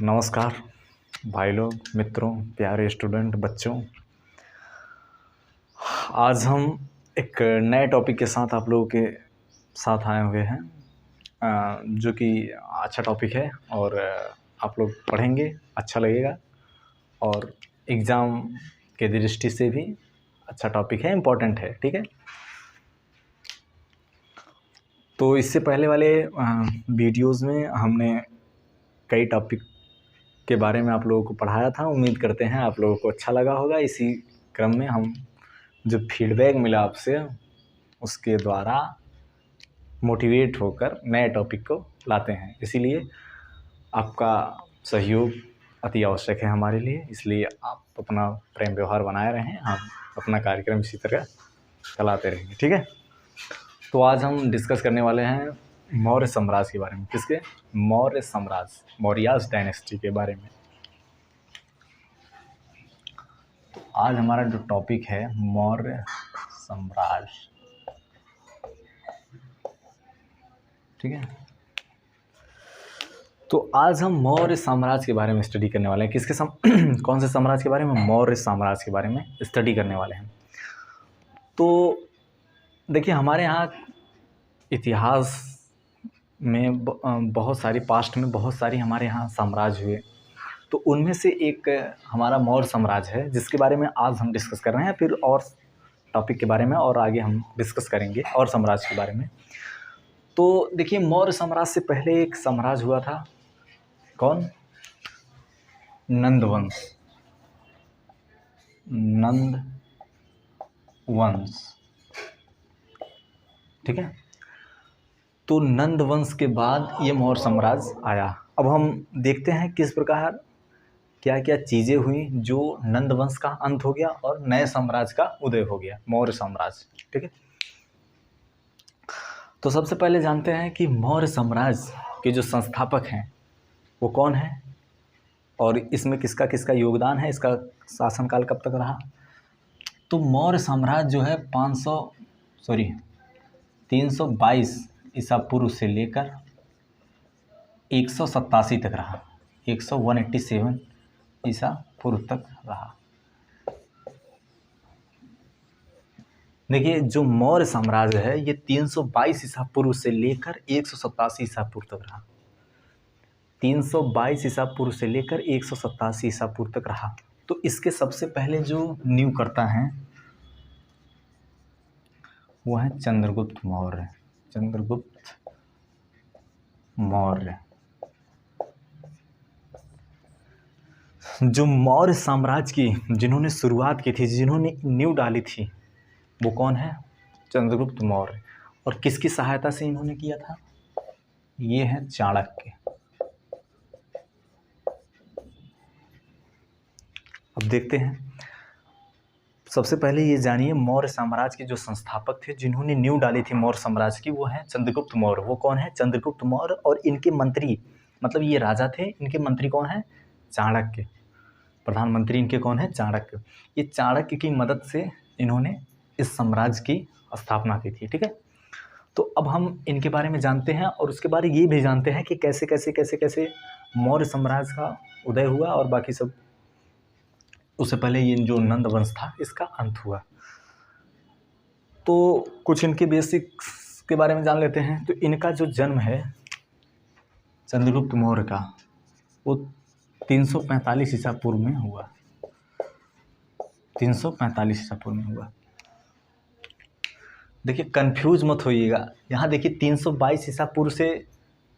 नमस्कार भाई लोग, मित्रों, प्यारे स्टूडेंट बच्चों। आज हम एक नए टॉपिक के साथ आप लोगों के साथ आए हुए हैं, जो कि अच्छा टॉपिक है और आप लोग पढ़ेंगे, अच्छा लगेगा और एग्ज़ाम के दृष्टि से भी अच्छा टॉपिक है, इम्पोर्टेंट है। ठीक है, तो इससे पहले वाले वीडियोज़ में हमने कई टॉपिक के बारे में आप लोगों को पढ़ाया था। उम्मीद करते हैं आप लोगों को अच्छा लगा होगा। इसी क्रम में हम जो फीडबैक मिला आपसे उसके द्वारा मोटिवेट होकर नए टॉपिक को लाते हैं। इसीलिए आपका सहयोग अति आवश्यक है हमारे लिए। इसलिए आप अपना प्रेम व्यवहार बनाए रहें, हम अपना कार्यक्रम इसी तरह चलाते रहेंगे। ठीक है, तो आज हम डिस्कस करने वाले हैं मौर्य साम्राज्य के बारे में। किसके? मौर्य साम्राज्य, मौर्यास डायनेस्टी के बारे में। तो आज हमारा जो टॉपिक है मौर्य साम्राज्य। ठीक है, तो आज हम मौर्य साम्राज्य के बारे में स्टडी करने वाले हैं। किसके कौन से साम्राज्य के बारे में? मौर्य साम्राज्य के बारे में स्टडी करने वाले हैं। तो देखिए, हमारे यहाँ इतिहास में बहुत सारी पास्ट में बहुत सारी हमारे यहाँ साम्राज्य हुए। तो उनमें से एक हमारा मौर्य साम्राज्य है, जिसके बारे में आज हम डिस्कस कर रहे हैं। फिर और टॉपिक के बारे में और आगे हम डिस्कस करेंगे और साम्राज्य के बारे में। तो देखिए, मौर्य साम्राज्य से पहले एक साम्राज्य हुआ था। कौन? नंद वंश। नंद वंश। ठीक है, तो नंद वंश के बाद ये मौर्य साम्राज्य आया। अब हम देखते हैं किस प्रकार क्या क्या चीज़ें हुई जो नंद वंश का अंत हो गया और नए साम्राज्य का उदय हो गया, मौर्य साम्राज्य। ठीक है, तो सबसे पहले जानते हैं कि मौर्य साम्राज्य के जो संस्थापक हैं वो कौन है और इसमें किसका किसका योगदान है, इसका शासनकाल कब तक रहा। तो मौर्य साम्राज्य जो है 322 ईसा पूर्व से लेकर 187 तक रहा। 187 ईसा पूर्व तक रहा। देखिए, जो मौर्य साम्राज्य है ये 322 ईसा पूर्व से लेकर 187 ईसा पूर्व तक रहा। 322 ईसा पूर्व से लेकर 187 ईसा पूर्व तक रहा। तो इसके सबसे पहले जो नींव करता है वो है चंद्रगुप्त मौर्य। चंद्रगुप्त मौर्य जो मौर्य साम्राज्य की जिन्होंने शुरुआत की थी, जिन्होंने नींव डाली थी, वो कौन है? चंद्रगुप्त मौर्य। और किसकी सहायता से इन्होंने किया था? ये है चाणक्य। अब देखते हैं, सबसे पहले ये जानिए मौर्य साम्राज्य के जो संस्थापक थे, जिन्होंने नींव डाली थी मौर्य साम्राज्य की, वो है चंद्रगुप्त मौर्य। वो कौन है? चंद्रगुप्त मौर्य। और इनके मंत्री, मतलब ये राजा थे, इनके मंत्री कौन है? चाणक्य। प्रधानमंत्री इनके कौन है? चाणक्य। ये चाणक्य की मदद से इन्होंने इस साम्राज्य की स्थापना की थी। ठीक है, तो अब हम इनके बारे में जानते हैं और उसके बारे में ये भी जानते हैं कि कैसे कैसे कैसे कैसे मौर्य साम्राज्य का उदय हुआ और बाकी सब। उससे पहले ये जो नंद वंश था इसका अंत हुआ। तो कुछ इनके बेसिक्स के बारे में जान लेते हैं। तो इनका जो जन्म है चंद्रगुप्त मौर्य का, वो 345 ईसा पूर्व में हुआ। 345 ईसा पूर्व में हुआ। देखिए, कंफ्यूज मत होइएगा। यहाँ देखिए 322 ईसा पूर्व से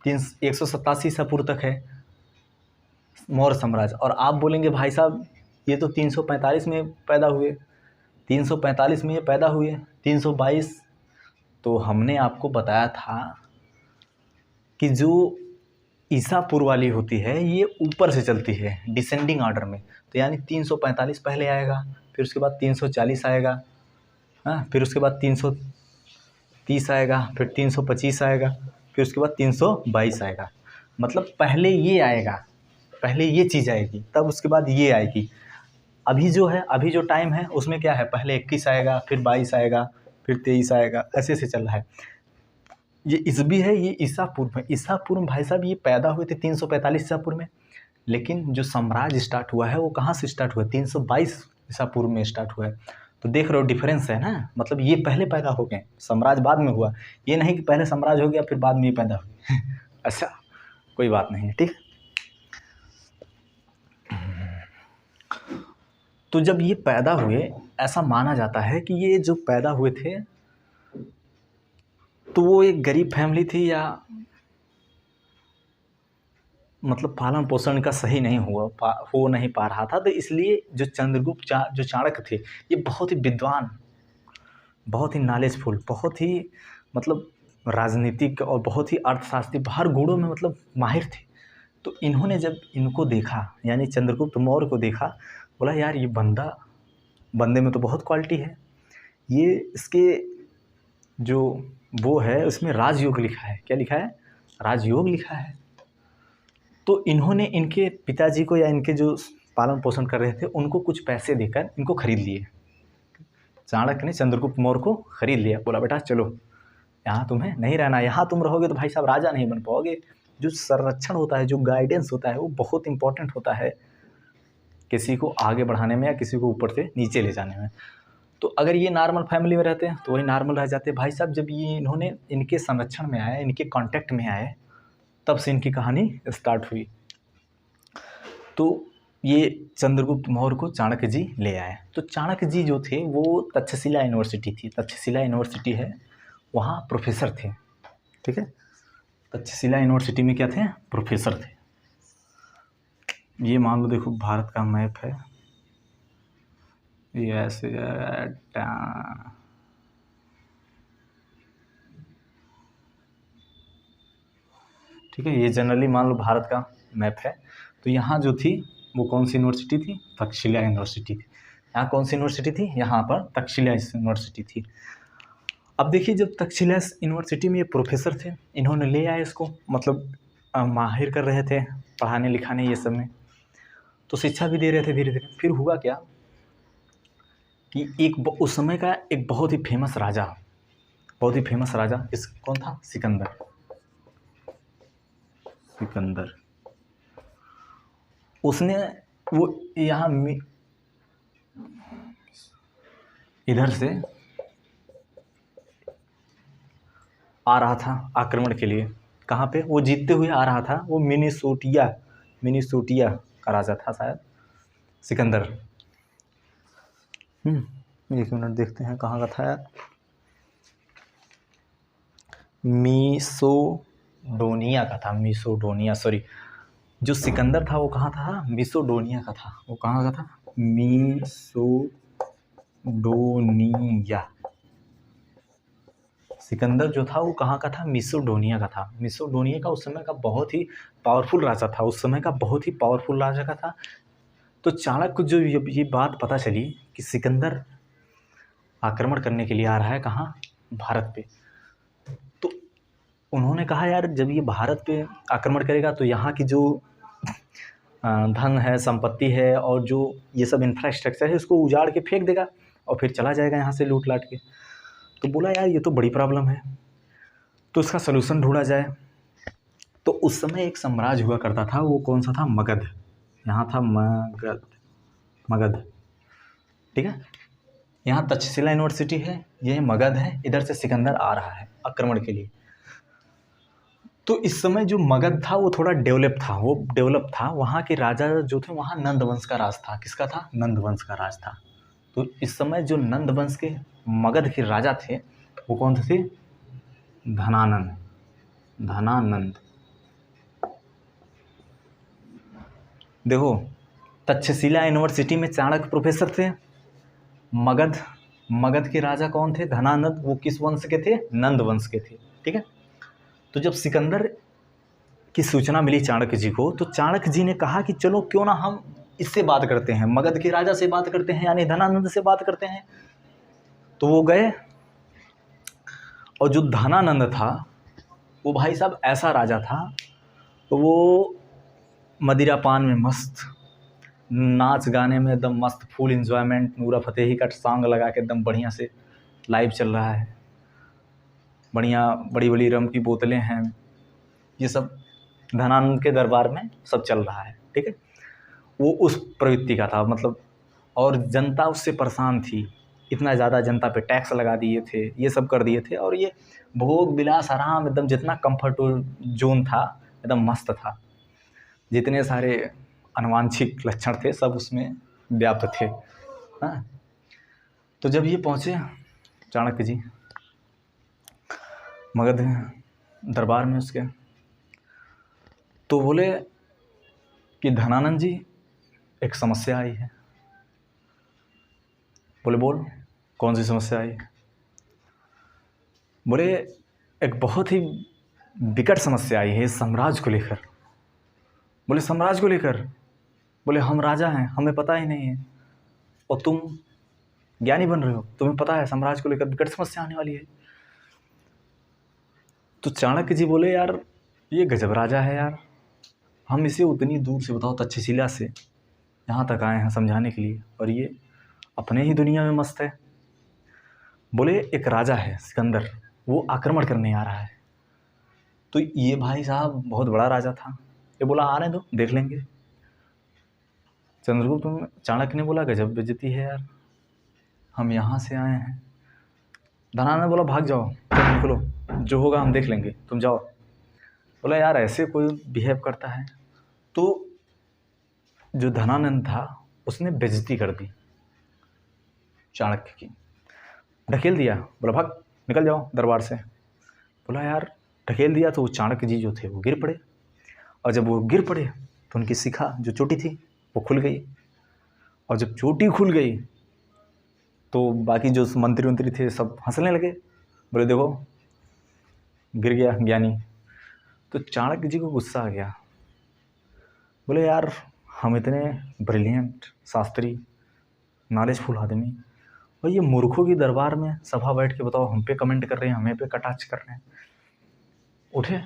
187 ईसा पूर्व तक है मौर्य साम्राज्य, और आप बोलेंगे भाई साहब ये तो 345 में पैदा हुए, 345 में ये पैदा हुए, 322। तो हमने आपको बताया था कि जो ईसा पूर्व वाली होती है ये ऊपर से चलती है डिसेंडिंग ऑर्डर में। तो यानी 345 पहले आएगा, फिर उसके बाद 340 आएगा, हाँ, फिर उसके बाद 330 आएगा, फिर 325 आएगा, फिर उसके बाद 322 आएगा। मतलब पहले ये आएगा, पहले ये चीज़ आएगी, तब उसके बाद ये आएगी। अभी जो है, अभी जो टाइम है उसमें क्या है, पहले 21 आएगा, फिर 22 आएगा, फिर 23 आएगा, ऐसे ऐसे चल रहा है। ये ईसवी है, ये ईसा पूर्व है। ईसा पूर्व भाई साहब ये पैदा हुए थे 345 ईसा पूर्व में। लेकिन जो साम्राज्य स्टार्ट हुआ है वो कहाँ से स्टार्ट हुआ है? 322 ईसा पूर्व में स्टार्ट हुआ है। तो देख रहे हो डिफरेंस है ना, मतलब ये पहले पैदा हो गए, साम्राज्य बाद में हुआ। ये नहीं कि पहले साम्राज्य हो गया फिर बाद में ये पैदा हुए ऐसा कोई बात नहीं है, ठीक। तो जब ये पैदा हुए, ऐसा माना जाता है कि ये जो पैदा हुए थे तो वो एक गरीब फैमिली थी, या मतलब पालन पोषण का सही नहीं हो नहीं पा रहा था। तो इसलिए जो चंद्रगुप्त जो चाणक्य थे, ये बहुत ही विद्वान, बहुत ही नॉलेजफुल, बहुत ही मतलब राजनीतिक और बहुत ही अर्थशास्त्री, हर गुणों में मतलब माहिर थे। तो इन्होंने जब इनको देखा, यानी चंद्रगुप्त मौर्य को देखा, बोला यार ये बंदे में तो बहुत क्वालिटी है, ये इसके जो वो है उसमें राजयोग लिखा है। क्या लिखा है? राजयोग लिखा है। तो इन्होंने इनके पिताजी को, या इनके जो पालन पोषण कर रहे थे, उनको कुछ पैसे देकर इनको खरीद लिए। चाणक्य ने चंद्रगुप्त मौर्य को खरीद लिया, बोला बेटा चलो यहाँ तुम्हें नहीं रहना, यहाँ तुम रहोगे तो भाई साहब राजा नहीं बन पाओगे। जो संरक्षण होता है, जो गाइडेंस होता है, वो बहुत इंपॉर्टेंट होता है किसी को आगे बढ़ाने में या किसी को ऊपर से नीचे ले जाने में। तो अगर ये नॉर्मल फैमिली में रहते हैं तो वही नॉर्मल रह जाते। भाई साहब जब ये इन्होंने इनके संरक्षण में आए, इनके कांटेक्ट में आए, तब से इनकी कहानी स्टार्ट हुई। तो ये चंद्रगुप्त मौर्य को चाणक्य जी ले आए। तो चाणक्य जी जो थे वो तक्षशिला यूनिवर्सिटी थी, तक्षशिला यूनिवर्सिटी है, वहाँ प्रोफेसर थे, ठीक है। तक्षशिला यूनिवर्सिटी में क्या थे? प्रोफेसर थे। ये मान लो देखो भारत का मैप है, ये ऐसे ठीक है। ये जनरली मान लो भारत का मैप है। तो यहाँ जो थी वो कौन सी यूनिवर्सिटी थी? तक्षशिला यूनिवर्सिटी थी। यहाँ कौन सी यूनिवर्सिटी थी? यहाँ पर तक्षशिला यूनिवर्सिटी थी। अब देखिए जब तक्षशिला यूनिवर्सिटी में ये प्रोफेसर थे, इन्होंने ले आए इसको, मतलब माहिर कर रहे थे पढ़ाने लिखाने ये सब में, तो शिक्षा भी दे रहे थे धीरे धीरे। फिर हुआ क्या कि उस समय का एक बहुत ही फेमस राजा इस कौन था? सिकंदर। उसने वो यहाँ इधर से आ रहा था आक्रमण के लिए। कहाँ पे? वो जीतते हुए आ रहा था। वो मिनीसोटिया का राजा था शायद, सिकंदर। एक मिनट देखते हैं कहाँ का था यार। मिसोडोनिया का था, मिसोडोनिया, सॉरी। जो सिकंदर था वो कहाँ था? मिसोडोनिया का था। वो कहाँ का था? मिसोडोनिया। सिकंदर जो था वो कहाँ का था? मिसोडोनिया का था। मिसोडोनिया का उस समय का बहुत ही पावरफुल राजा था, उस समय का बहुत ही पावरफुल राजा का था। तो चाणक्य को जो ये बात पता चली कि सिकंदर आक्रमण करने के लिए आ रहा है, कहाँ? भारत पे। तो उन्होंने कहा यार जब ये भारत पे आक्रमण करेगा तो यहाँ की जो धन है, संपत्ति है, और जो ये सब इंफ्रास्ट्रक्चर है, इसको उजाड़ के फेंक देगा और फिर चला जाएगा यहाँ से लूट लाट के। तो बोला यार ये तो बड़ी प्रॉब्लम है, तो इसका सलूशन ढूंढा जाए। तो उस समय एक साम्राज्य हुआ करता था, वो कौन सा था? मगध। यहाँ था मगध, ठीक है। यहाँ तक्षशिला यूनिवर्सिटी है, ये मगध है, इधर से सिकंदर आ रहा है आक्रमण के लिए। तो इस समय जो मगध था वो थोड़ा डेवलप था। वहाँ के राजा जो थे, वहाँ नंद वंश का राज था। किसका था? नंद वंश का राज था। तो इस समय जो नंद वंश के मगध के राजा थे वो कौन थे? धनानंद। देखो तक्षशिला यूनिवर्सिटी में चाणक्य प्रोफेसर थे। मगध के राजा कौन थे? धनानंद। वो किस वंश के थे? नंद वंश के थे, ठीक है। तो जब सिकंदर की सूचना मिली चाणक्य जी को, तो चाणक्य जी ने कहा कि चलो क्यों ना हम इससे बात करते हैं, मगध के राजा से बात करते हैं, यानी धनानंद से बात करते हैं। तो वो गए, और जो धनानंद था वो भाई साहब ऐसा राजा था, तो वो मदिरा पान में मस्त, नाच गाने में एकदम मस्त, फुल एंजॉयमेंट। नूरा फतेही का सॉन्ग लगा के एकदम बढ़िया से लाइव चल रहा है, बढ़िया बड़ी बड़ी रम की बोतलें हैं, ये सब धनानंद के दरबार में सब चल रहा है। ठीक है, वो उस प्रवृत्ति का था मतलब। और जनता उससे परेशान थी, इतना ज़्यादा जनता पे टैक्स लगा दिए थे, ये सब कर दिए थे, और ये भोग विलास आराम एकदम जितना कंफर्ट जोन था एकदम मस्त था, जितने सारे अनुवांछित लक्षण थे सब उसमें व्याप्त थे। हाँ, तो जब ये पहुँचे चाणक्य जी मगध दरबार में उसके, तो बोले कि धनानंद जी एक समस्या आई है। बोले बोल, कौन सी समस्या आई? बोले एक बहुत ही विकट समस्या आई है साम्राज्य को लेकर। बोले साम्राज्य को लेकर? बोले हम राजा हैं, हमें पता ही नहीं है, और तुम ज्ञानी बन रहे हो, तुम्हें पता है साम्राज्य को लेकर विकट समस्या आने वाली है। तो चाणक्य जी बोले यार ये गजब राजा है यार, हम इसे उतनी दूर से बताओ तक्षशिला से यहाँ तक आए हैं समझाने के लिए, और ये अपने ही दुनिया में मस्त है। बोले एक राजा है सिकंदर, वो आक्रमण करने आ रहा है। तो ये भाई साहब बहुत बड़ा राजा था, ये बोला आने दो देख लेंगे। चंद्रगुप्त चाणक्य ने बोला गजब बेइज्जती है यार, हम यहाँ से आए हैं। धनानंद बोला भाग जाओ, तुम निकलो, जो होगा हम देख लेंगे, तुम जाओ। बोला यार ऐसे कोई बिहेव करता है? तो जो धनानंद था उसने बेइज्जती कर दी चाणक्य की, ढकेल दिया, बोला भाग निकल जाओ दरबार से। बोला यार ढकेल दिया तो वो चाणक्य जी जो थे वो गिर पड़े, और जब वो गिर पड़े तो उनकी शिखा जो चोटी थी वो खुल गई, और जब चोटी खुल गई तो बाकी जो मंत्री मंत्री थे सब हंसने लगे, बोले देखो गिर गया ज्ञानी। तो चाणक्य जी को गुस्सा आ गया, बोले यार हम इतने ब्रिलियंट शास्त्री नॉलेजफुल आदमी, और ये मूर्खों की दरबार में सभा बैठ के बताओ हम पे कमेंट कर रहे हैं, हमें पे कटाक्ष कर रहे हैं। उठे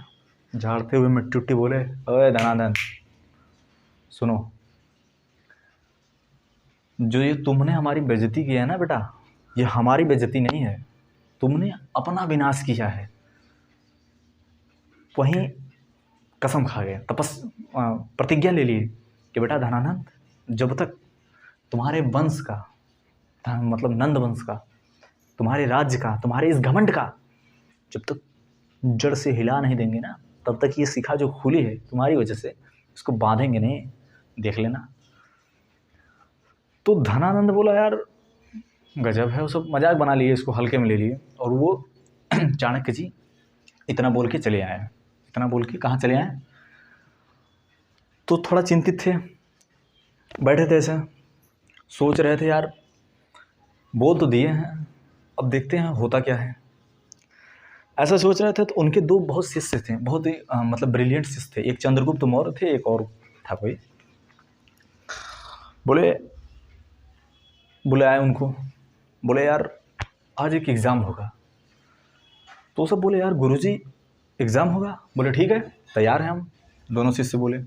झाड़ते हुए मिट्टी उट्टी, बोले अरे धनानंद सुनो, जो ये तुमने हमारी बेइज्जती की है ना बेटा, ये हमारी बेइज्जती नहीं है, तुमने अपना विनाश किया है। वहीं कसम खा गए, प्रतिज्ञा ले ली कि बेटा धनानंद जब तक तुम्हारे वंश का मतलब नंद वंश का, तुम्हारे राज्य का, तुम्हारे इस घमंड का जब तक जड़ से हिला नहीं देंगे ना, तब तक ये शिखा जो खुली है तुम्हारी वजह से इसको बांधेंगे नहीं, देख लेना। तो धनानंद बोला यार गजब है, वो सब मजाक बना लिए, इसको हल्के में ले लिए, और वो चाणक्य जी इतना बोल के चले आए। इतना बोल के कहाँ चले आए? तो थोड़ा चिंतित थे, बैठे थे ऐसे सोच रहे थे यार बोल तो दिए हैं, अब देखते हैं होता क्या है। ऐसा सोच रहे थे तो उनके दो बहुत शिष्य थे, बहुत ही मतलब ब्रिलियंट शिष्य थे, एक चंद्रगुप्त मौर्य थे, एक और था कोई। बुलाया उनको, बोले यार आज एक एग्ज़ाम होगा। तो सब बोले यार गुरुजी एग्ज़ाम होगा? बोले ठीक है तैयार हैं हम। दोनों शिष्य बोले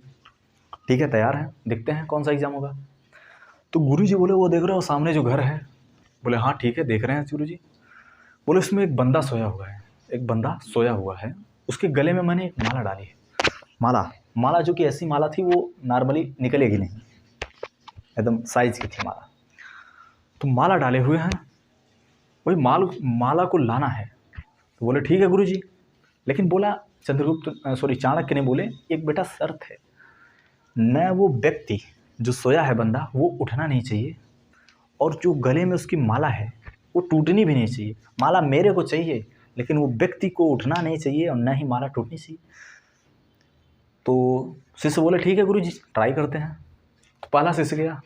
ठीक है तैयार हैं, देखते हैं कौन सा एग्ज़ाम होगा। तो गुरुजी बोले वो देख रहे हो सामने जो घर है? बोले हाँ ठीक है देख रहे हैं गुरुजी। बोले उसमें एक बंदा सोया हुआ है, एक बंदा सोया हुआ है, उसके गले में मैंने एक माला डाली है। माला जो कि ऐसी माला थी वो नॉर्मली निकलेगी नहीं, एकदम साइज की थी माला। तो माला डाले हुए हैं, वही माला को लाना है। तो बोले ठीक है गुरुजी, लेकिन बोला चाणक्य ने बोले एक बेटा शर्त है, न वो व्यक्ति जो सोया है बंदा वो उठना नहीं चाहिए, और जो गले में उसकी माला है वो टूटनी भी नहीं चाहिए। माला मेरे को चाहिए लेकिन वो व्यक्ति को उठना नहीं चाहिए और न ही माला टूटनी चाहिए। तो शिष्य बोले ठीक है गुरुजी ट्राई करते हैं। तो पहला शिष्य गया,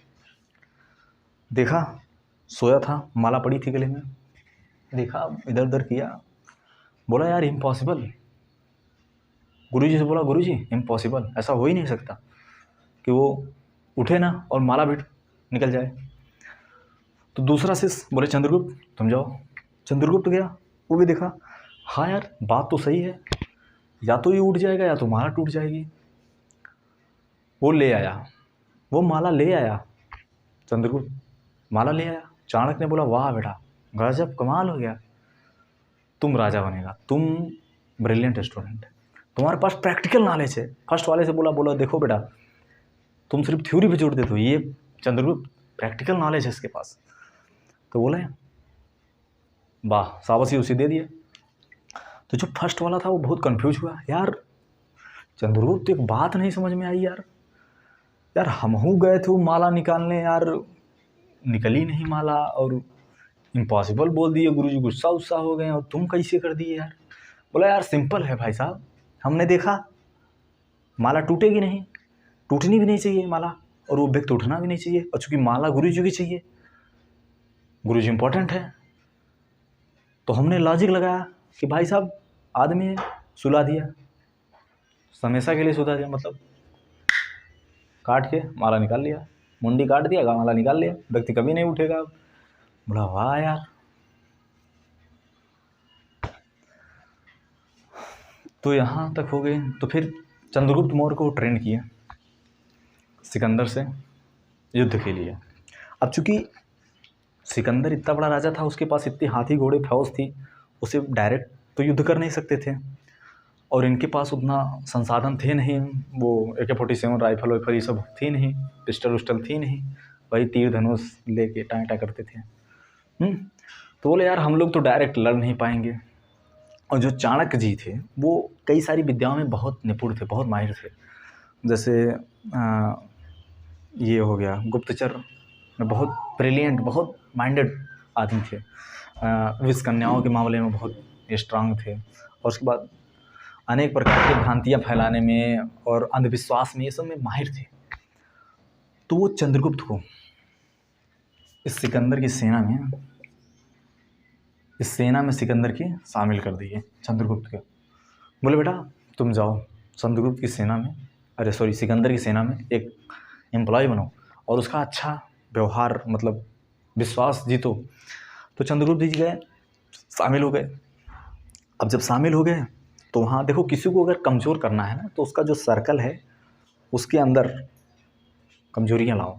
देखा सोया था, माला पड़ी थी गले में, देखा इधर उधर किया, बोला यार इम्पॉसिबल। गुरुजी से बोला गुरुजी इम्पॉसिबल, ऐसा हो ही नहीं सकता कि वो उठे ना और माला भी निकल जाए। तो दूसरा शिष्य बोले चंद्रगुप्त तुम जाओ। चंद्रगुप्त गया, वो भी देखा, हाँ यार बात तो सही है, या तो ये उठ जाएगा या तो माला टूट जाएगी। वो ले आया, वो माला ले आया, चंद्रगुप्त माला ले आया। चाणक्य ने बोला वाह बेटा गजब कमाल हो गया, तुम राजा बनेगा, तुम ब्रिलियंट स्टूडेंट, तुम्हारे पास प्रैक्टिकल नॉलेज है। फर्स्ट वाले से बोला देखो बेटा तुम सिर्फ थ्योरी पे जोड़ देते हो, ये चंद्रगुप्त प्रैक्टिकल नॉलेज है इसके पास। तो बोले वाह, शाबाशी उसे दे दिया। तो जो फर्स्ट वाला था वो बहुत कंफ्यूज हुआ, यार चंद्रगुप्त एक बात नहीं समझ में आई यार, यार हमहू गए थे वो माला निकालने यार, निकली नहीं माला, और इम्पॉसिबल बोल दिए, गुरुजी गुस्सा उस्सा हो गए, और तुम कैसे कर दिए यार। बोला यार सिंपल है भाई साहब, हमने देखा माला टूटेगी नहीं, टूटनी भी नहीं चाहिए माला, और वो व्यक्ति उठना भी नहीं चाहिए, और चूँकि माला गुरुजी की चाहिए, गुरुजी इंपॉर्टेंट है, तो हमने लॉजिक लगाया कि भाई साहब आदमी है, सुला दिया, हमेशा के लिए सुला दिया, मतलब काट के माला निकाल लिया, मुंडी काट दिया, माला निकाल लिया, व्यक्ति कभी नहीं उठेगा। बोला वाह यार। तो यहाँ तक हो गई। तो फिर चंद्रगुप्त मौर्य को ट्रेन किया सिकंदर से युद्ध के लिए। अब चूंकि सिकंदर इतना बड़ा राजा था, उसके पास इतनी हाथी घोड़े फौज थी, उसे डायरेक्ट तो युद्ध कर नहीं सकते थे, और इनके पास उतना संसाधन थे नहीं, वो AK-47 राइफल वाइफल ये सब थी नहीं, पिस्टल उस्टल थी नहीं, वही तीर धनुष लेके टाँटा करते थे। तो बोले यार हम लोग तो डायरेक्ट लड़ नहीं पाएंगे। और जो चाणक्य जी थे वो कई सारी विद्याओं में बहुत निपुण थे, बहुत माहिर थे। जैसे ये हो गया गुप्तचर में बहुत ब्रिलियंट, बहुत माइंडेड आदमी थे, विष कन्याओं के मामले में बहुत स्ट्रांग थे, और उसके बाद अनेक प्रकार की भ्रांतियाँ फैलाने में और अंधविश्वास में, ये सब में माहिर थे। तो वो चंद्रगुप्त को इस सिकंदर की सेना में सिकंदर की शामिल कर दिए चंद्रगुप्त के। बोले बेटा तुम जाओ चंद्रगुप्त की सेना में, सिकंदर की सेना में एक एम्प्लॉय बनो, और उसका अच्छा व्यवहार, मतलब विश्वास जीतो। तो चंद्रगुप्त जी गए, शामिल हो गए। अब जब शामिल हो गए तो वहाँ देखो, किसी को अगर कमज़ोर करना है ना, तो उसका जो सर्कल है उसके अंदर कमजोरियाँ लाओ।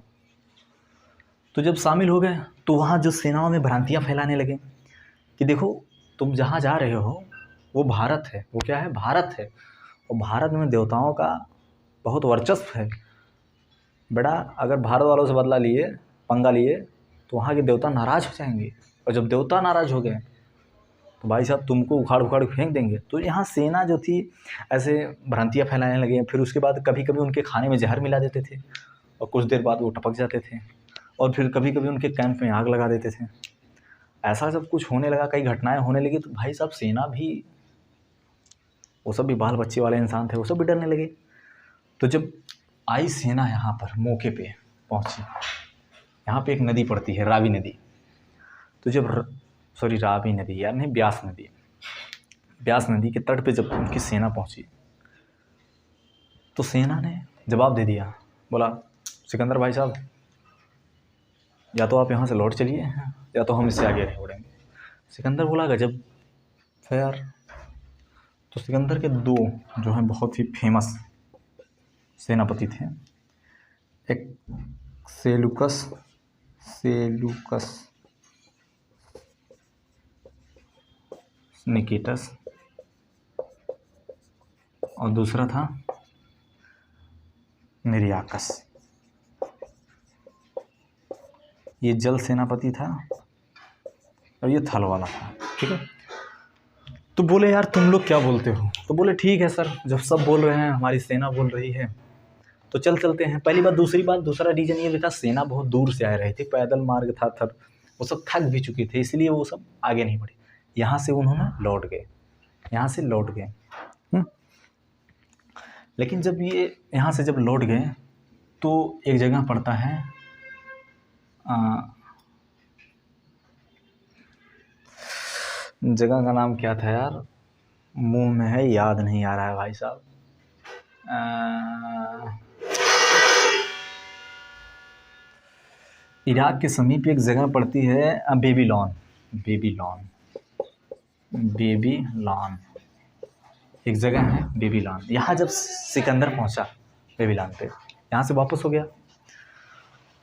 तो जब शामिल हो गए तो वहाँ जो सेनाओं में भ्रांतियाँ फैलाने लगे कि देखो तुम जहाँ जा रहे हो वो भारत है, वो क्या है, भारत है, और भारत में देवताओं का बहुत वर्चस्व है बेटा। अगर भारत वालों से पंगा लिए तो वहाँ के देवता नाराज़ हो जाएंगे, और जब देवता नाराज़ हो गए तो भाई साहब तुमको उखाड़ उखाड़ फेंक देंगे। तो यहाँ सेना जो थी ऐसे भ्रांतियाँ फैलाने लगे। फिर उसके बाद कभी कभी उनके खाने में जहर मिला देते थे, और कुछ देर बाद वो टपक जाते थे, और फिर कभी कभी उनके कैंप में आग लगा देते थे। ऐसा सब कुछ होने लगा, कई घटनाएं होने लगी। तो भाई साहब सेना भी, वो सब भी बाल बच्चे वाले इंसान थे, वो सब भी डरने लगे। तो जब आई सेना यहाँ पर मौके पे पहुँची, यहाँ पे एक नदी पड़ती है, रावी नदी। तो जब रावी नदी यार नहीं, ब्यास नदी के तट पे जब उनकी सेना पहुँची तो सेना ने जवाब दे दिया, बोला सिकंदर भाई साहब या तो आप यहाँ से लौट चलिए, या तो हम इससे आगे नहीं बढ़ेंगे। सिकंदर बोला गजब है यार। तो सिकंदर के दो जो हैं बहुत ही फेमस सेनापति थे, एक सेलूकस निकेटस, और दूसरा था निरियाकस। ये जल सेनापति था और ये थल वाला था, ठीक है। तो बोले यार तुम लोग क्या बोलते हो? तो बोले ठीक है सर, जब सब बोल रहे हैं, हमारी सेना बोल रही है, तो चलते हैं। पहली बात। दूसरा रीजन ये भी था, सेना बहुत दूर से आ रही थी, पैदल मार्ग था, वो सब थक भी चुके थे, इसलिए वो सब आगे नहीं बढ़े। यहाँ से उन्होंने लौट गए। लेकिन जब ये यहाँ से जब लौट गए तो एक जगह पड़ता है जगह का नाम क्या था यार, मुंह में है, याद नहीं आ रहा है भाई साहब। इराक के समीप एक जगह पड़ती है बेबीलोन। एक जगह है बेबीलोन। यहाँ जब सिकंदर पहुँचा बेबीलोन पे, यहाँ से वापस हो गया।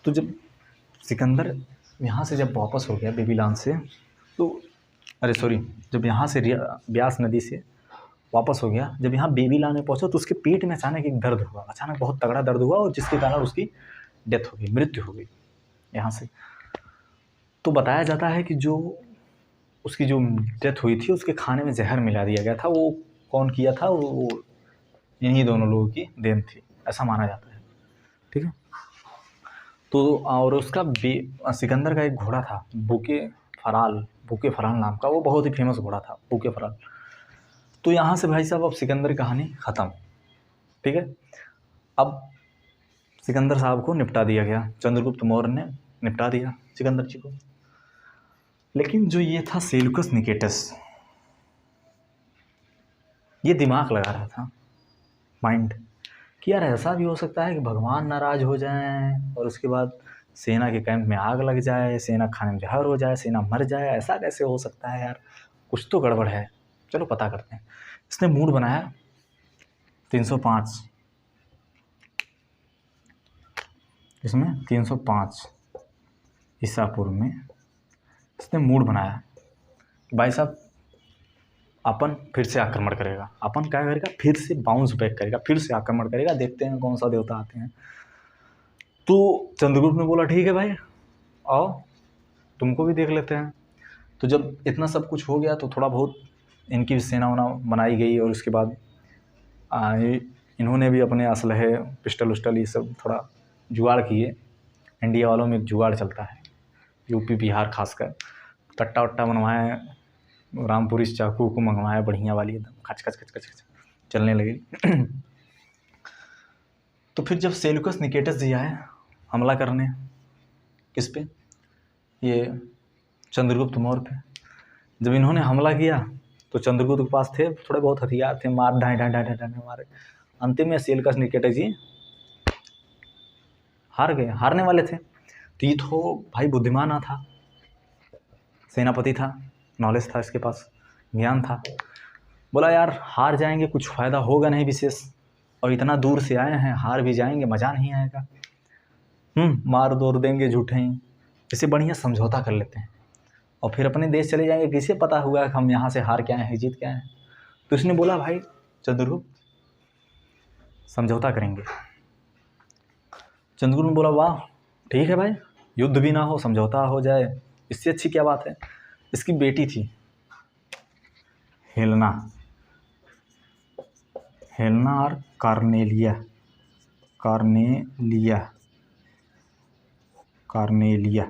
तो जब सिकंदर यहाँ से जब वापस हो गया बेबीलोन से, तो जब यहाँ से ब्यास नदी से वापस हो गया। जब यहाँ बेबी लाने पहुँचा तो उसके पेट में अचानक एक दर्द हुआ, अचानक बहुत तगड़ा दर्द हुआ, और जिसके कारण उसकी डेथ हो गई, मृत्यु हो गई यहाँ से। तो बताया जाता है कि जो उसकी जो डेथ हुई थी उसके खाने में जहर मिला दिया गया था। वो कौन किया था? वो इन्हीं दोनों लोगों की देन थी, ऐसा माना जाता है। ठीक है। तो और उसका सिकंदर का एक घोड़ा था बुके फराल नाम का, वो बहुत ही फेमस घोड़ा था बुके फराल। तो यहाँ से भाई साहब अब सिकंदर की कहानी ख़त्म। ठीक है। अब सिकंदर साहब को निपटा दिया गया, चंद्रगुप्त मौर्य ने निपटा दिया सिकंदर जी को। लेकिन जो ये था सेल्यूकस निकेटस, ये दिमाग लगा रहा था, माइंड, कि यार ऐसा भी हो सकता है कि भगवान नाराज़ हो जाएं और उसके बाद सेना के कैंप में आग लग जाए, सेना खाने में जहर हो जाए, सेना मर जाए। ऐसा कैसे हो सकता है यार, कुछ तो गड़बड़ है, चलो पता करते हैं। इसने मूड बनाया 305, इसमें 305 ईसा पूर्व में इसने मूड बनाया कि भाई साहब अपन फिर से आक्रमण करेगा। अपन क्या करेगा? फिर से बाउंस बैक करेगा, फिर से आक्रमण करेगा, देखते हैं कौन सा देवता आते हैं। तो चंद्रगुप्त ने बोला ठीक है भाई, आओ तुमको भी देख लेते हैं। तो जब इतना सब कुछ हो गया तो थोड़ा बहुत इनकी भी सेना वना बनाई गई, और उसके बाद इन्होंने भी अपने असलहे पिस्टल उस्टल ये सब थोड़ा जुगाड़ किए। इंडिया वालों में एक जुगाड़ चलता है, यूपी बिहार खासकर, कट्टा वट्टा बनवाए, रामपुरी चाकू को मंगवाया बढ़िया वाली, एकदम खच खच खच खच खच चलने लगी। तो फिर जब सेल्यूकस निकेटस जी आए हमला करने, किस पे? ये चंद्रगुप्त मौर्य पे। जब इन्होंने हमला किया तो चंद्रगुप्त के पास थे थोड़े बहुत हथियार थे, मार ढाई ढाई ढाई ढाई मारे। अंतिम में सेल्यूकस निकेटस जी हार गए, हारने वाले थे। तो ये तो भाई बुद्धिमान था, सेनापति था, नॉलेज था इसके पास, ज्ञान था। बोला यार हार जाएंगे, कुछ फ़ायदा होगा नहीं विशेष, और इतना दूर से आए हैं, हार भी जाएंगे, मज़ा नहीं आएगा। मार दौड़ देंगे झूठे ही, इससे बढ़िया समझौता कर लेते हैं और फिर अपने देश चले जाएंगे। किसे पता हुआ कि हम यहाँ से हार के आए हैं, जीत के आए हैं। तो इसने बोला भाई चंद्रगुप्त समझौता करेंगे। चंद्रगुप्त ने बोला वाह ठीक है भाई, युद्ध भी ना हो, समझौता हो जाए, इससे अच्छी क्या बात है। इसकी बेटी थी हेलेना और कार्नेलिया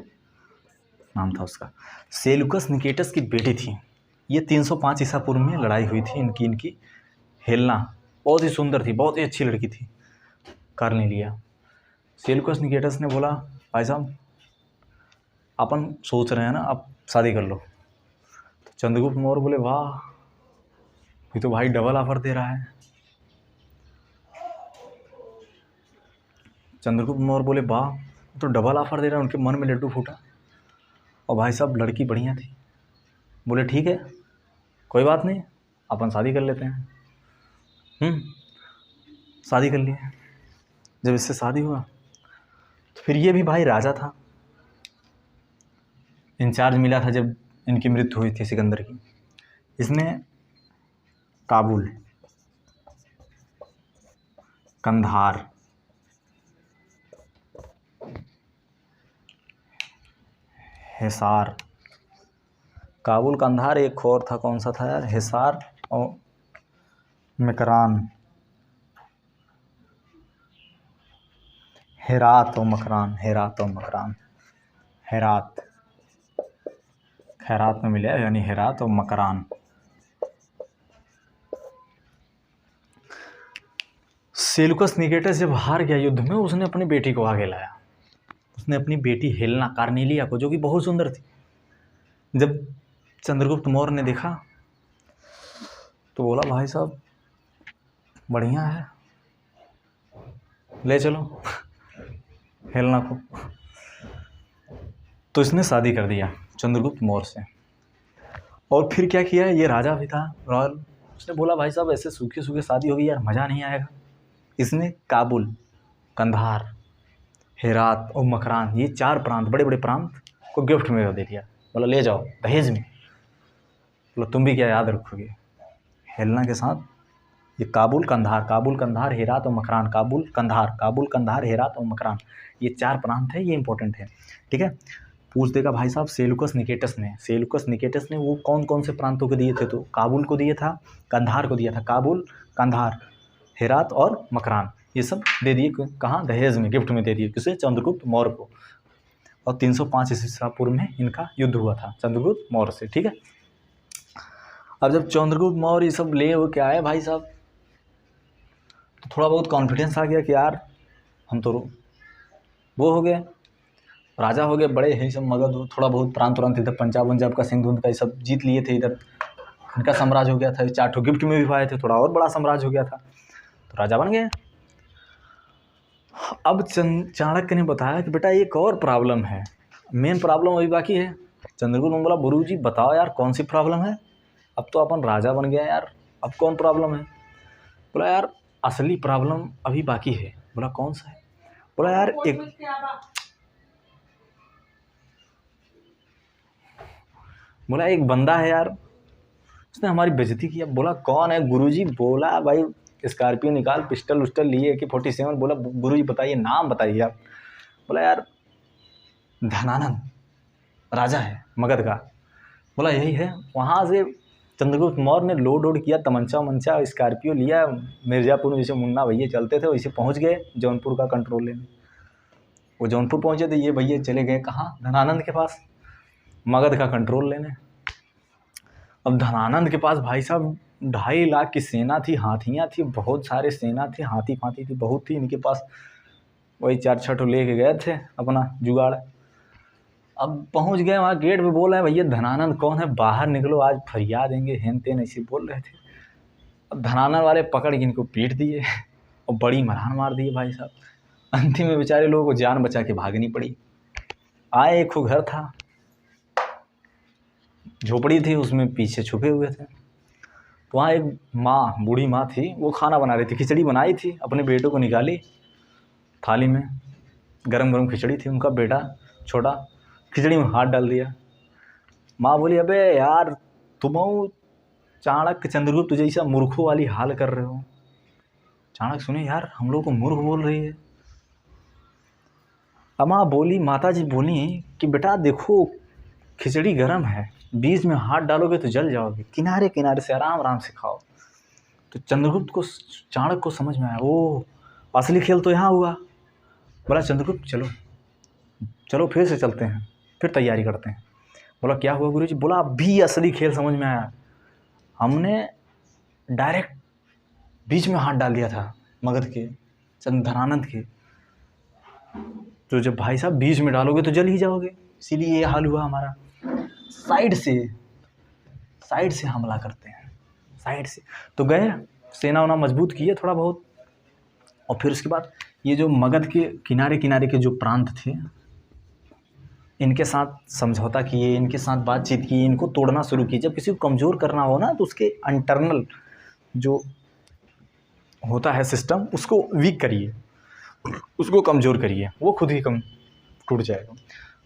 नाम था उसका। सेल्यूकस निकेटस की बेटी थी। ये 305 ईसा पूर्व में लड़ाई हुई थी इनकी हेलेना बहुत ही सुंदर थी, बहुत ही अच्छी लड़की थी कार्नेलिया। सेल्यूकस निकेटस ने बोला भाई साहब अपन सोच रहे हैं ना अब शादी कर लो। तो चंद्रगुप्त मौर्य बोले वाह ये तो भाई डबल ऑफर दे रहा है। चंद्रगुप्त मौर्य बोले वाह तो डबल ऑफर दे रहा है। उनके मन में लड्डू फूटा, और भाई साहब लड़की बढ़िया थी। बोले ठीक है कोई बात नहीं, अपन शादी कर लेते हैं। शादी कर लिए। जब इससे शादी हुआ तो फिर ये भी भाई राजा था, इंचार्ज मिला था जब इनकी मृत्यु हुई थी सिकंदर की। इसने काबुल, कंधार, हिसार, काबुल, कंधार, एक और था कौन सा था यार, हिसार और मकरान, हेरात और मकरान, खैरात में मिला यानी हेरात और मकरान। सेल्यूकस निकेटस जब हार गया युद्ध में, उसने अपनी बेटी को आगे लाया। उसने अपनी बेटी हेलेना कार्नेलिया को, जो कि बहुत सुंदर थी, जब चंद्रगुप्त मौर्य ने देखा तो बोला भाई साहब बढ़िया है, ले चलो हेलेना को। तो इसने शादी कर दिया चंद्रगुप्त मौर्य से। और फिर क्या किया, ये राजा भी था रॉयल, उसने बोला भाई साहब ऐसे सूखे सूखे शादी होगी यार, मज़ा नहीं आएगा। इसने काबुल, कंधार, हेरात और मकरान, ये 4 प्रांत, बड़े बड़े प्रांत को गिफ्ट में दे दिया। बोला ले जाओ दहेज में। बोला तुम भी क्या याद रखोगे, हेलेना के साथ ये काबुल कंधार हेरात और मकरान, काबुल कंधार हेरात और मकरान, ये 4 प्रांत है, ये इंपॉर्टेंट है। ठीक है, पूछ देगा भाई साहब सेलुकस निकेटस ने वो कौन कौन से प्रांतों को दिए थे, तो काबुल को दिया था, कंधार को दिया था, काबुल, कंधार, हेरात और मकरान, ये सब दे दिए कहाँ, दहेज में, गिफ्ट में दे दिए किसे, चंद्रगुप्त मौर्य को। और 305 ईसा पूर्व में इनका युद्ध हुआ था चंद्रगुप्त मौर्य से। ठीक है, अब जब चंद्रगुप्त मौर्य ये सब ले वो क्या है भाई साहब, तो थोड़ा बहुत कॉन्फिडेंस आ गया कि यार हम तो वो हो गए, राजा हो गए, बड़े हैं सब, मगध थोड़ा बहुत प्रांत इधर पंजाब का, सिंध का ये सब जीत लिए थे, इधर इनका साम्राज्य हो गया था, 4 गिफ्ट में भी पाए थे, थोड़ा और बड़ा साम्राज्य हो गया था, तो राजा बन गए। अब चाणक्य ने बताया कि बेटा एक और प्रॉब्लम है, मेन प्रॉब्लम अभी बाकी है। चंद्रगुप्त ने बोला गुरु जी बताओ यार कौन सी प्रॉब्लम है, अब तो अपन राजा बन गया यार, अब कौन प्रॉब्लम है। बोला यार असली प्रॉब्लम अभी बाकी है। बोला कौन सा है। बोला यार एक बंदा है यार, उसने हमारी बेइज्जती किया। बोला कौन है गुरुजी। बोला भाई स्कॉर्पियो निकाल, पिस्टल उस्टल लिए AK-47। बोला गुरुजी बताइए, नाम बताइए आप। बोला यार धनानंद राजा है मगध का। बोला यही है। वहाँ से चंद्रगुप्त मौर्य ने लोड किया, तमंचा वमंचा स्कॉर्पियो लिया, मिर्ज़ापुर में जैसे मुन्ना भैया चलते थे वैसे पहुँच गए जौनपुर का कंट्रोल लेने। वो जौनपुर पहुँचे तो ये भैया चले गए कहाँ, धनानंद के पास, मगध का कंट्रोल लेने। अब धनानंद के पास भाई साहब 2.5 लाख की सेना थी, हाथियाँ थी, बहुत सारे सेना थे, हाथी फाथी थी, बहुत थी इनके पास। वही 4-6 लेके गए थे अपना जुगाड़। अब पहुंच गए वहाँ, गेट पे बोल रहे हैं भैया धनानंद कौन है, बाहर निकलो आज फरियाद देंगे, हेन तेन ऐसे बोल रहे थे। अब धनानंद वाले पकड़ के इनको पीट दिए और बड़ी मारहान मार दिए भाई साहब। अंतिम में बेचारे लोगों को जान बचा के भागनी पड़ी। आए एक घर था, झोपड़ी थी, उसमें पीछे छुपे हुए थे। तो वहाँ एक माँ, बूढ़ी माँ थी, वो खाना बना रही थी, खिचड़ी बनाई थी, अपने बेटों को निकाली थाली में, गरम गरम खिचड़ी थी, उनका बेटा छोटा खिचड़ी में हाथ डाल दिया। माँ बोली अबे यार तुम चाणक्य चंद्रगुप्त जैसा मूर्खों वाली हाल कर रहे हो। चाणक्य सुने यार हम लोग को मूर्ख बोल रही है। अब माँ बोली, माता जी बोली कि बेटा देखो खिचड़ी गरम है, बीच में हाथ डालोगे तो जल जाओगे, किनारे किनारे से आराम आराम से खाओ। तो चंद्रगुप्त को, चाणक्य को समझ में आया, ओ असली खेल तो यहाँ हुआ। बोला चंद्रगुप्त चलो चलो फिर से चलते हैं, फिर तैयारी करते हैं। बोला क्या हुआ गुरुजी। बोला अभी असली खेल समझ में आया, हमने डायरेक्ट बीच में हाथ डाल दिया था मगध के, धनानंद के, तो जब भाई साहब बीच में डालोगे तो जल ही जाओगे, इसीलिए ये हाल हुआ हमारा। साइड से हमला करते हैं, साइड से। तो गए, सेना उना मजबूत किए थोड़ा बहुत, और फिर उसके बाद ये जो मगध के किनारे किनारे के जो प्रांत थे, इनके साथ समझौता किए, इनके साथ बातचीत की, इनको तोड़ना शुरू किए। जब किसी को कमज़ोर करना हो ना, तो उसके इंटरनल जो होता है सिस्टम, उसको वीक करिए, उसको कमज़ोर करिए, वो खुद ही कम टूट जाएगा।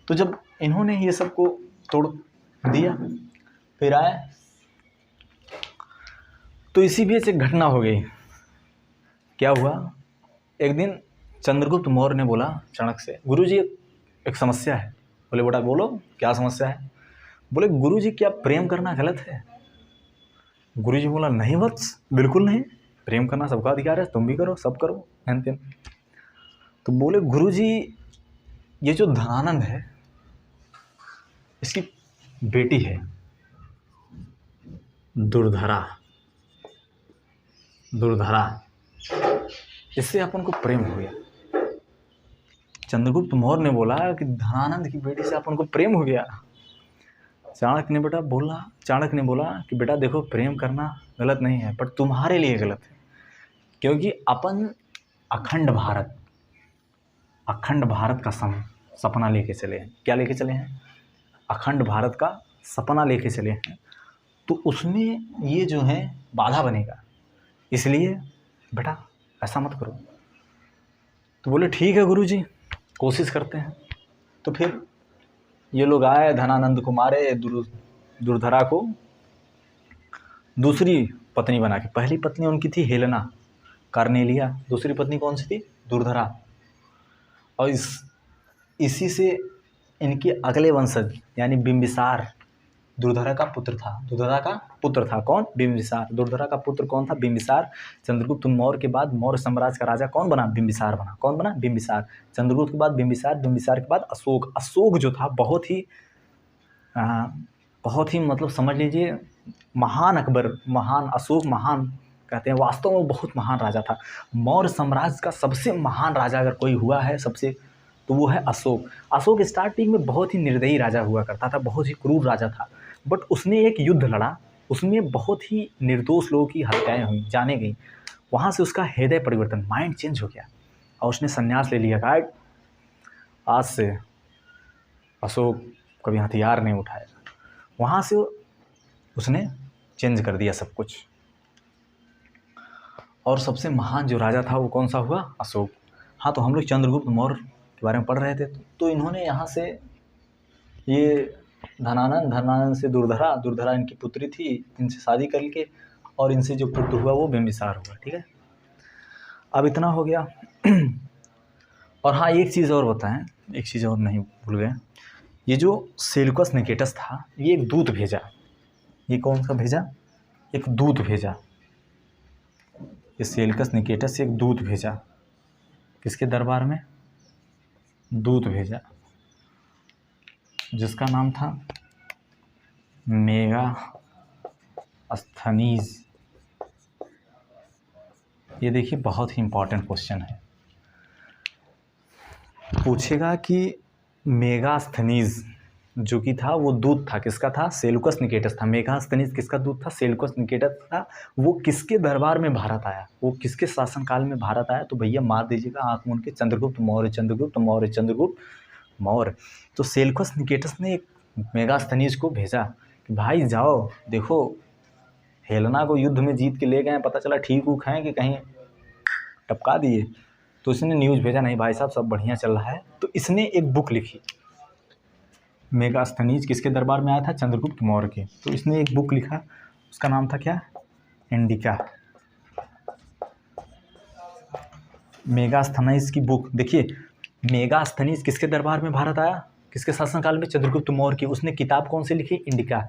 तो जब इन्होंने ये सब को तोड़ दिया, फिर आए, तो इसी बीच एक घटना हो गई। क्या हुआ, एक दिन चंद्रगुप्त मौर्य ने बोला चाणक्य से, गुरुजी एक समस्या है। बोले बेटा बोलो क्या समस्या है। बोले गुरुजी क्या प्रेम करना गलत है। गुरुजी बोला नहीं वत्स, बिल्कुल नहीं, प्रेम करना सबका अधिकार है, तुम भी करो, सब करो, हेन तेन। तो बोले गुरुजी ये जो धनानंद है इसकी बेटी है दुर्धरा, इससे अपन को प्रेम हो गया। चंद्रगुप्त मौर्य ने बोला कि धनानंद की बेटी से अपन को प्रेम हो गया। चाणक्य ने बोला कि बेटा देखो प्रेम करना गलत नहीं है, पर तुम्हारे लिए गलत है, क्योंकि अपन अखंड भारत का सपना लेके चले हैं। क्या लेके चले हैं, अखंड भारत का सपना लेके चले हैं, तो उसमें ये जो है बाधा बनेगा, इसलिए बेटा ऐसा मत करो। तो बोले ठीक है गुरुजी, कोशिश करते हैं। तो फिर ये लोग आए, धनानंद को मारे, दुर्धरा को दूसरी पत्नी बना के। पहली पत्नी उनकी थी हेलेना कार्नेलिया, दूसरी पत्नी कौन सी थी? दुर्धरा। और इसी से इनके अगले वंशज यानी बिंबिसार दुर्धरा का पुत्र था। दुर्धरा का पुत्र था कौन? बिंबिसार। दुर्धरा का पुत्र कौन था? बिंबिसार। चंद्रगुप्त मौर्य के बाद मौर्य साम्राज्य का राजा कौन बना? बिंबिसार बना। कौन बना? बिंबिसार। चंद्रगुप्त के बाद बिंबिसार, बिंबिसार के बाद अशोक। अशोक जो था बहुत ही मतलब समझ लीजिए महान अकबर, महान अशोक, महान कहते हैं, वास्तव में बहुत महान राजा था। मौर्य साम्राज्य का सबसे महान राजा अगर कोई हुआ है सबसे, तो वो है अशोक। अशोक स्टार्टिंग में बहुत ही निर्दयी राजा हुआ करता था, बहुत ही क्रूर राजा था, बट उसने एक युद्ध लड़ा, उसमें बहुत ही निर्दोष लोगों की हत्याएं हुई, जाने गई। वहाँ से उसका हृदय परिवर्तन, माइंड चेंज हो गया और उसने संन्यास ले लिया। कहा आज से अशोक कभी हथियार नहीं उठाएगा। वहाँ से उसने चेंज कर दिया सब कुछ। और सबसे महान जो राजा था वो कौन सा हुआ? अशोक। हाँ, तो हम लोग चंद्रगुप्त मौर्य के बारे में पढ़ रहे थे, तो इन्होंने यहाँ से ये धनानंद से दुर्धरा, दुर्धरा इनकी पुत्री थी, इनसे शादी करके और इनसे जो पुत्र हुआ वो बिंबिसार हुआ। ठीक है, अब इतना हो गया। और हाँ, एक चीज़ और बताएं, एक चीज़ और नहीं भूल गए, ये जो सेल्यूकस निकेटस था, ये एक दूत भेजा। ये कौन सा भेजा? एक दूत भेजा। ये सेल्यूकस निकेटस एक दूत भेजा। किसके दरबार में? दूत भेजा, जिसका नाम था मेगास्थनीज। ये देखिए बहुत ही इंपॉर्टेंट क्वेश्चन है, पूछेगा कि मेगास्थनीज जो कि था वो दूत था, किसका था? सेल्यूकस निकेटस था। मेगास्थनीज किसका दूत था? सेल्यूकस निकेटस था। वो किसके दरबार में भारत आया? वो किसके शासनकाल में भारत आया? तो भैया मार दीजिएगा आंख मूंद के, चंद्रगुप्त मौर्य, चंद्रगुप्त मौर्य, चंद्रगुप्त मौर्य। तो सेल्यूकस निकेटस ने एक मेगास्थनीज को भेजा कि भाई जाओ देखो, हेलेना को युद्ध में जीत के ले गए, पता चला ठीक उख हैं कि कहीं टपका दिए। तो इसने न्यूज़ भेजा, नहीं भाई साहब सब बढ़िया चल रहा है। तो इसने एक बुक लिखी। मेगास्थनीज किसके दरबार में आया था? चंद्रगुप्त मौर्य के। तो इसने एक बुक लिखा, उसका नाम था क्या? इंडिका। मेगास्थनीज की बुक देखिए। मेगास्थनीज किसके दरबार में भारत आया? किसके शासनकाल में? चंद्रगुप्त मौर्य की। उसने किताब कौन सी लिखी? इंडिका।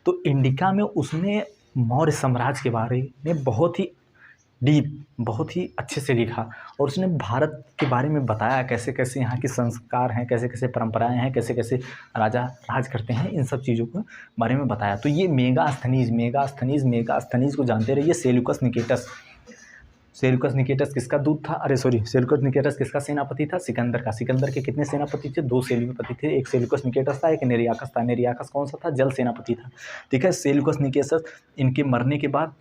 तो इंडिका में उसने मौर्य साम्राज्य के बारे में बहुत ही डीप, बहुत ही अच्छे से लिखा, और उसने भारत के बारे में बताया कैसे कैसे यहाँ के संस्कार हैं, कैसे कैसे परंपराएं हैं, कैसे कैसे राजा राज करते हैं, इन सब चीज़ों के बारे में बताया। तो ये मेगास्थनीज को जानते रहिए। सेल्यूकस निकेटस, सेल्यूकस निकेटस किसका दूत था? सेल्यूकस निकेटस किसका सेनापति था? सिकंदर का। सिकंदर के कितने सेनापति थे? 2 सेनापति थे, एक सेल्यूकस निकेटस था, एक नेरियाकस था। नेरियाकस कौन सा था? जल सेनापति था। ठीक है, सेल्यूकस निकेटस इनके मरने के बाद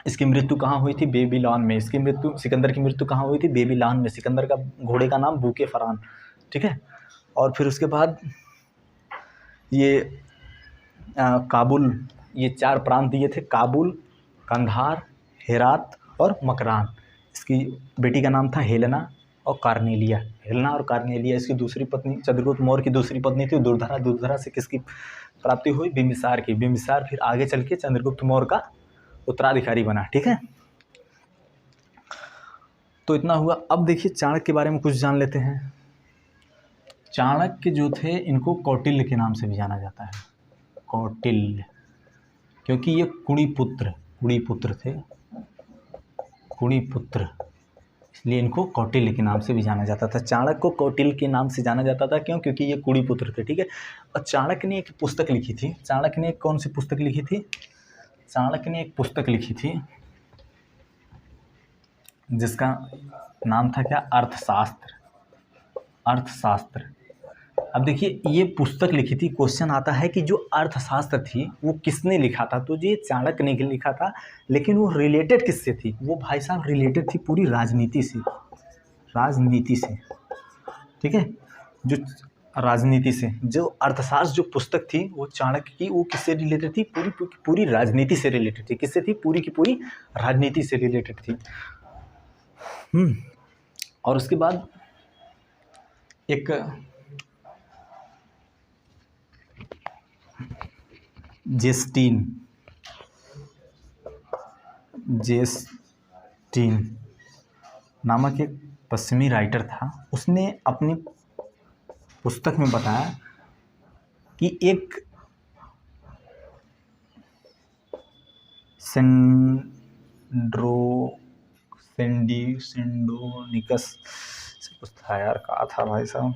इसकी मृत्यु कहाँ हुई थी? बेबीलोन में। इसकी मृत्यु, सिकंदर की मृत्यु कहाँ हुई थी? बेबीलोन में। सिकंदर का घोड़े का नाम बूके फरान। ठीक है, और फिर उसके बाद ये काबुल, ये 4 प्रांत दिए थे, काबुल, कंधार, हेरात और मकरान। इसकी बेटी का नाम था हेलेना और कार्नेलिया। हेलेना और कार्नेलिया इसकी दूसरी पत्नी, चंद्रगुप्त मौर्य की दूसरी पत्नी थी दुर्धरा। दुर्धरा से किसकी प्राप्ति हुई? बिंबिसार की। बिंबिसार फिर आगे चल के चंद्रगुप्त मौर्य का उत्तराधिकारी बना। ठीक है, तो इतना हुआ। अब देखिए चाणक्य के बारे में कुछ जान लेते हैं। चाणक्य जो थे, इनको कौटिल्य के नाम से भी जाना जाता है। कौटिल्य, क्योंकि ये कुड़ी पुत्र थे, कुड़ी पुत्र, इसलिए इनको कौटिल्य के नाम से भी जाना जाता था। चाणक्य को कौटिल्य के नाम से जाना जाता था, क्यों? क्योंकि ये कुड़ी पुत्र थे। ठीक है, और चाणक्य ने एक पुस्तक लिखी थी। चाणक्य ने कौन सी पुस्तक लिखी थी? चाणक्य ने एक पुस्तक लिखी थी जिसका नाम था क्या? अर्थशास्त्र। अर्थशास्त्र। अब देखिए ये पुस्तक लिखी थी, क्वेश्चन आता है कि जो अर्थशास्त्र थी वो किसने लिखा था? तो ये चाणक्य ने लिखा था, लेकिन वो रिलेटेड किससे थी? वो भाई साहब रिलेटेड थी पूरी राजनीति से। राजनीति से, ठीक है, जो राजनीति से, जो अर्थशास्त्र जो पुस्तक थी वो चाणक्य की, वो किससे रिलेटेड थी? पूरी राजनीति से रिलेटेड थी। किससे थी? पूरी की पूरी राजनीति से रिलेटेड थी। और उसके बाद एक जेस्टीन, जेस्टिन नामक एक पश्चिमी राइटर था। उसने अपनी पुस्तक में बताया कि एक सेंडोनिकस से कुछ था यार, कहा था भाई साहब,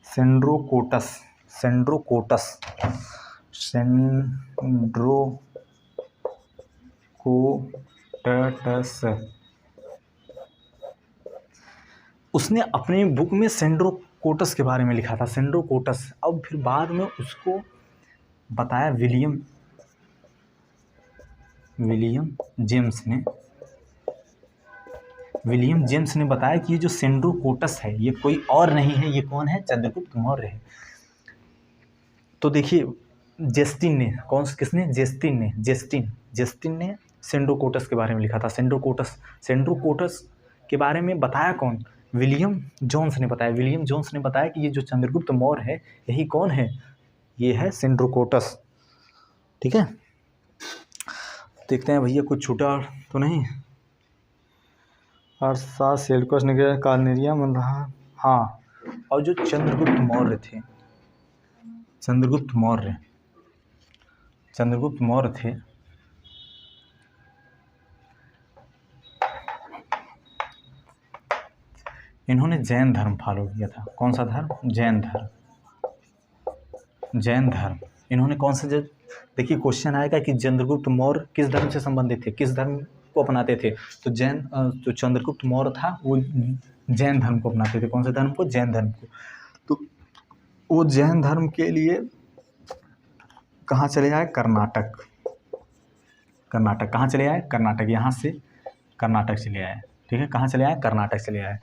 सेंड्रोकोटस उसने अपनी बुक में सेंड्रोकोटस के बारे में लिखा था, सेंड्रोकोटस। अब फिर बाद में उसको बताया विलियम जेम्स ने बताया कि ये जो सेंड्रोकोटस है ये कोई और नहीं है, ये कौन है? चंद्रगुप्त मौर्य है। तो देखिए जेस्टिन ने सेंड्रोकोटस के बारे में लिखा था। सेंड्रोकोटस के बारे में बताया कौन? विलियम जोन्स ने बताया कि ये जो चंद्रगुप्त मौर्य है यही कौन है? ये है सेंड्रोकोटस। ठीक है, देखते हैं भैया कुछ छूटा तो नहीं। अर्सा सेल्यूकस ने कालनेरिया बन रहा। हाँ, और जो चंद्रगुप्त मौर्य थे इन्होंने जैन धर्म फॉलो किया था। कौन सा धर्म? जैन धर्म। इन्होंने कौन सा? देखिए क्वेश्चन आएगा कि चंद्रगुप्त मौर्य किस धर्म से संबंधित थे, किस धर्म को अपनाते थे? तो जो चंद्रगुप्त मौर्य था वो जैन धर्म को अपनाते थे। कौन से धर्म को? जैन धर्म को। तो वो जैन धर्म के लिए कहाँ चले आए? कर्नाटक। कहाँ चले आए? कर्नाटक। यहाँ से कर्नाटक चले आए। ठीक है, कहाँ चले आए? कर्नाटक चले आए।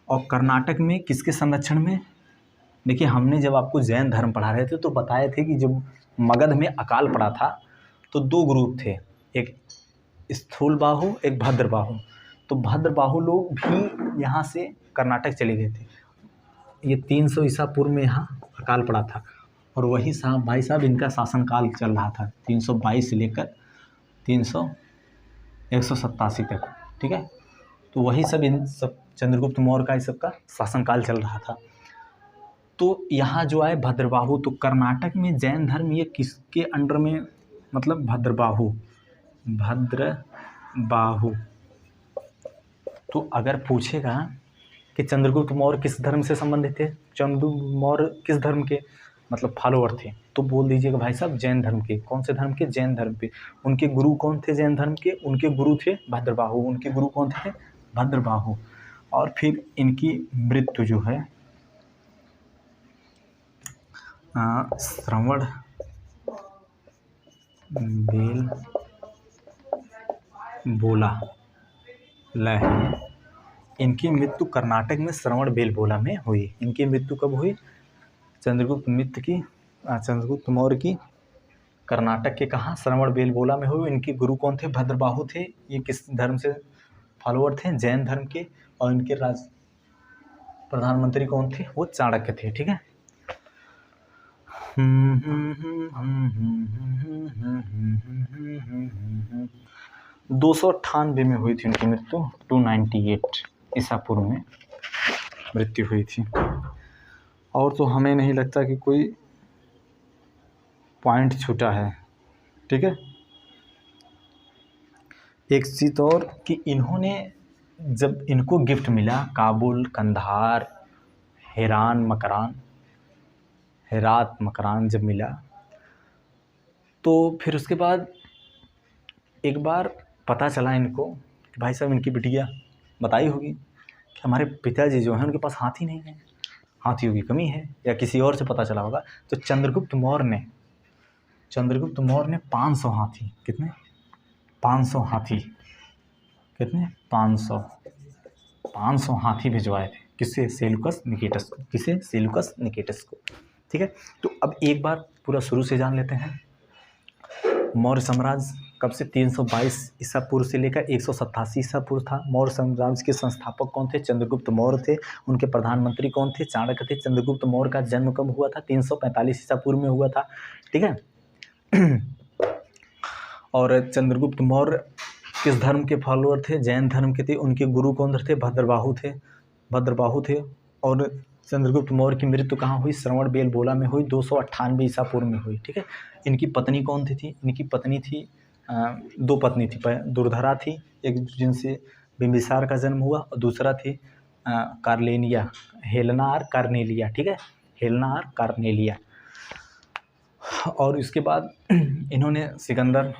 और कर्नाटक में किसके संरक्षण में? देखिए हमने जब आपको जैन धर्म पढ़ा रहे थे तो बताए थे कि जब मगध में अकाल पड़ा था तो दो ग्रुप थे, एक स्थूलबाहु, एक भद्रबाहु। तो भद्रबाहु लोग भी यहाँ से कर्नाटक चले गए थे। ये 300 ईसा पूर्व में यहाँ अकाल पड़ा था और वही भाई साहब इनका शासनकाल चल रहा था 322 से लेकर 187 तक। ठीक है, तो वही इन सब चंद्रगुप्त मौर्य का इस सब का शासनकाल चल रहा था। तो यहाँ जो आए भद्रबाहु, तो कर्नाटक में जैन धर्म ये किसके अंडर में? मतलब भद्रबाहु। तो अगर पूछेगा कि चंद्रगुप्त मौर्य किस धर्म से संबंधित थे, चंद्रगुप्त मौर्य किस धर्म के मतलब फॉलोअर थे, तो बोल दीजिएगा भाई साहब जैन धर्म के। कौन से धर्म के? जैन धर्म के। उनके गुरु कौन थे जैन धर्म के? उनके गुरु थे भद्रबाहु। उनके गुरु कौन थे? भद्रबाहु। और फिर इनकी मृत्यु जो है श्रवण बेलगोला है। इनकी मृत्यु कर्नाटक में श्रवण बेलगोला में हुई। इनकी मृत्यु कब हुई? चंद्रगुप्त मौर्य की कर्नाटक के कहाँ? श्रवण बेलगोला में हुई। इनके गुरु कौन थे? भद्रबाहु थे। ये किस धर्म से फॉलोअर थे? जैन धर्म के। और इनके प्रधानमंत्री कौन थे? वो चाणक्य थे। ठीक है, 298 में हुई थी उनकी मृत्यु। 298 ईसा पूर्व में मृत्यु हुई थी। और तो हमें नहीं लगता कि कोई पॉइंट छूटा है। ठीक है, एक चीज़ और कि इन्होंने जब इनको गिफ्ट मिला काबुल, कंधार, हेरात, मकरान जब मिला तो फिर उसके बाद एक बार पता चला इनको कि भाई साहब इनकी बिटिया बताई होगी कि हमारे पिताजी जो हैं उनके पास हाथी नहीं है, हाथियों की कमी है, या किसी और से पता चला होगा। तो चंद्रगुप्त मौर्य ने 500 हाथी, कितने? 500 हाथी, कितने? 500 हाथी भिजवाए थे। किससे? सेल्यूकस निकेटस को। ठीक है, तो अब एक बार पूरा शुरू से जान लेते हैं। मौर्य साम्राज्य कब से? 322 ईसा पूर्व से लेकर 187 ईसा पूर्व था। मौर्य साम्राज्य के संस्थापक कौन थे? चंद्रगुप्त मौर्य थे। उनके प्रधानमंत्री कौन थे? चाणक्य थे। चंद्रगुप्त मौर्य का जन्म कब हुआ था? 345 ईसा पूर्व में हुआ था। ठीक है, और चंद्रगुप्त मौर्य किस धर्म के फॉलोअर थे? जैन धर्म के थे। उनके गुरु कौन थे? भद्रबाहु थे। और चंद्रगुप्त मौर्य की मृत्यु कहाँ हुई? श्रवणबेलगोला में हुई, 298 ईसा पूर्व में हुई। ठीक है। इनकी पत्नी कौन थी? इनकी पत्नी थी, 2 पत्नी थी। दुर्धरा थी, एक जिनसे बिंबिसार का जन्म हुआ, और दूसरा थी कार्नेलिया, हेलेना और कार्नेलिया। ठीक है, हेलेना और कार्नेलिया। और इसके बाद इन्होंने सिकंदर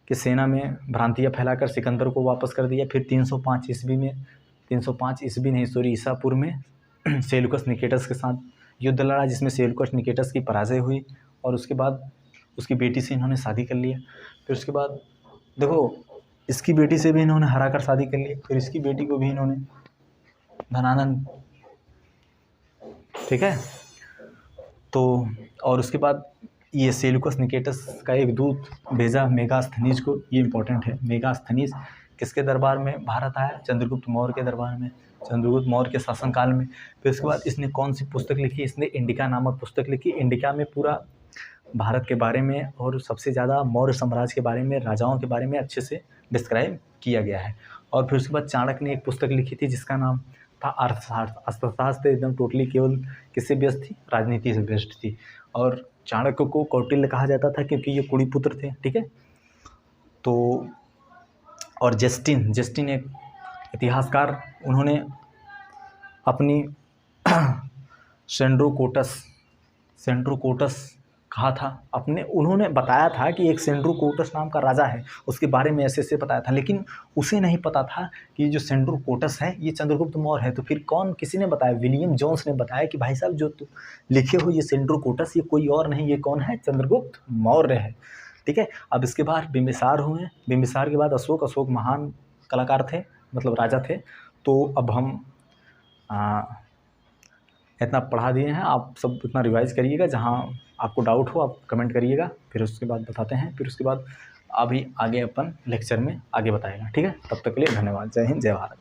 की सेना में भ्रांतियाँ फैलाकर सिकंदर को वापस कर दिया। फिर 305 ईस्वी नहीं, सॉरी, ईसा पूर्व में सेल्यूकस निकेटस के साथ युद्ध लड़ा, जिसमें सेल्यूकस निकेटस की पराजय हुई। और उसके बाद उसकी बेटी से इन्होंने शादी कर लिया। फिर उसके बाद देखो, इसकी बेटी से भी इन्होंने हरा कर शादी कर ली। फिर इसकी बेटी को भी इन्होंने धनानंद, ठीक है। तो और उसके बाद ये सेल्यूकस निकेटस का एक दूत भेजा मेगास्थनीज को। ये इंपॉर्टेंट है, मेगास्थनीज किसके दरबार में भारत आया? चंद्रगुप्त मौर्य के दरबार में, चंद्रगुप्त मौर्य के शासनकाल में। फिर उसके बाद इसने कौन सी पुस्तक लिखी? इसने इंडिका नामक पुस्तक लिखी। इंडिका में पूरा भारत के बारे में और सबसे ज़्यादा मौर्य साम्राज्य के बारे में, राजाओं के बारे में अच्छे से डिस्क्राइब किया गया है। और फिर उसके बाद चाणक्य ने एक पुस्तक लिखी थी जिसका नाम था अर्थशास्त्र। एकदम टोटली केवल किससे व्यस्त थी? राजनीति से व्यस्त थी। और चाणक्य को कौटिल्य कहा जाता था क्योंकि ये कुड़ी पुत्र थे। ठीक है। तो और जस्टिन एक इतिहासकार, उन्होंने अपनी सेंड्रोकोटस कहा था उन्होंने बताया था कि एक सेंड्रोकोटस नाम का राजा है, उसके बारे में ऐसे बताया था। लेकिन उसे नहीं पता था कि जो सेंड्रोकोटस है ये चंद्रगुप्त मौर्य है। तो फिर किसी ने बताया? विलियम जोन्स ने बताया कि भाई साहब जो लिखे हो ये सेंड्रोकोटस, ये कोई और नहीं, ये कौन है? चंद्रगुप्त मौर्य है। ठीक है। अब इसके बाद बिंबिसार हुए। बिंबिसार के बाद अशोक महान कलाकार थे, मतलब राजा थे। तो अब हम इतना पढ़ा दिए हैं, आप सब इतना रिवाइज़ करिएगा। जहाँ आपको डाउट हो आप कमेंट करिएगा, फिर उसके बाद बताते हैं। फिर उसके बाद अभी आगे अपन लेक्चर में आगे बताएगा। ठीक है। तब तक के लिए धन्यवाद। जय हिंद, जय भारत।